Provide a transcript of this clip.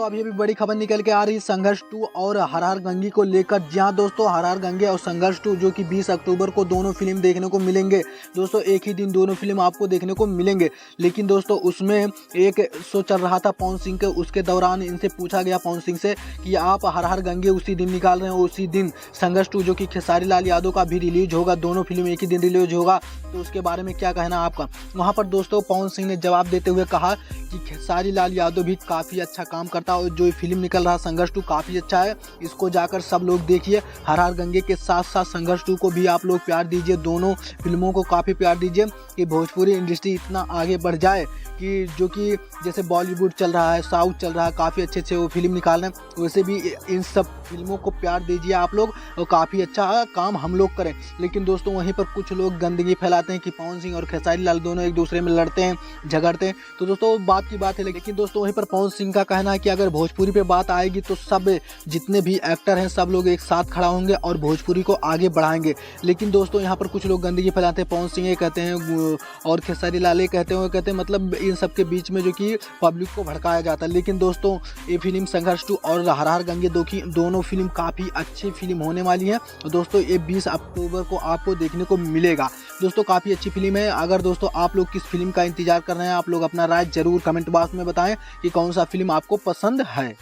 अभी अभी बड़ी खबर निकल के आ रही है संघर्ष 2 और हर हर गंगे को लेकर। जी हाँ दोस्तों, हर हर गंगे और संघर्ष 2 जो कि 20 अक्टूबर को दोनों फिल्म देखने को मिलेंगे। दोस्तों एक ही दिन दोनों फिल्म आपको देखने को मिलेंगे। लेकिन दोस्तों उसमें एक शो चल रहा था पवन सिंह के, उसके दौरान इनसे पूछा गया पवन सिंह से कि आप हर हर गंगे उसी दिन निकाल रहे हैं, उसी दिन संघर्ष 2 जो कि खेसारी लाल यादव का भी रिलीज होगा, दोनों फिल्म एक ही दिन रिलीज होगा, तो उसके बारे में क्या कहना आपका। वहाँ पर दोस्तों पवन सिंह ने जवाब देते हुए कहा कि खेसारी लाल यादव भी काफ़ी अच्छा काम करता है और जो फिल्म निकल रहा संघर्ष 2 काफ़ी अच्छा है, इसको जाकर सब लोग देखिए। हर हर गंगे के साथ साथ संघर्ष 2 को भी आप लोग प्यार दीजिए, दोनों फिल्मों को काफ़ी प्यार दीजिए कि भोजपुरी इंडस्ट्री इतना आगे बढ़ जाए कि जो कि जैसे बॉलीवुड चल रहा है, साउथ चल रहा है, काफ़ी अच्छे अच्छे वो फिल्म निकाल रहे हैं, वैसे भी इन सब फिल्मों को प्यार दीजिए आप लोग और काफ़ी अच्छा काम हम लोग करें। लेकिन दोस्तों वहीं पर कुछ लोग गंदगी फैलाते हैं कि पवन सिंह और खेसारी लाल दोनों एक दूसरे में लड़ते हैं, झगड़ते हैं, तो दोस्तों बात की बात है। लेकिन दोस्तों वहीं पर पवन सिंह का कहना है कि अगर भोजपुरी पे बात आएगी तो सब जितने भी एक्टर हैं सब लोग एक साथ खड़ा होंगे और भोजपुरी को आगे बढ़ाएंगे। लेकिन दोस्तों यहाँ पर कुछ लोग गंदगी फैलाते हैं, पवन सिंह ये कहते हैं और खेसारी लाल ये कहते हैं, वो कहते हैं, मतलब इन सब के बीच में जो कि पब्लिक को भड़काया जाता है। लेकिन दोस्तों ये फिल्म संघर्ष 2 और हर हर गंगे दोनों फिल्म काफ़ी अच्छी फिल्म होने वाली है। दोस्तों ये 20 अक्टूबर को आपको देखने को मिलेगा। दोस्तों काफ़ी अच्छी फिल्म है। अगर दोस्तों आप लोग किस फिल्म का इंतजार कर रहे हैं, आप लोग अपना राय जरूर कमेंट बॉक्स में बताएं कि कौन सा फिल्म आपको पसंद है।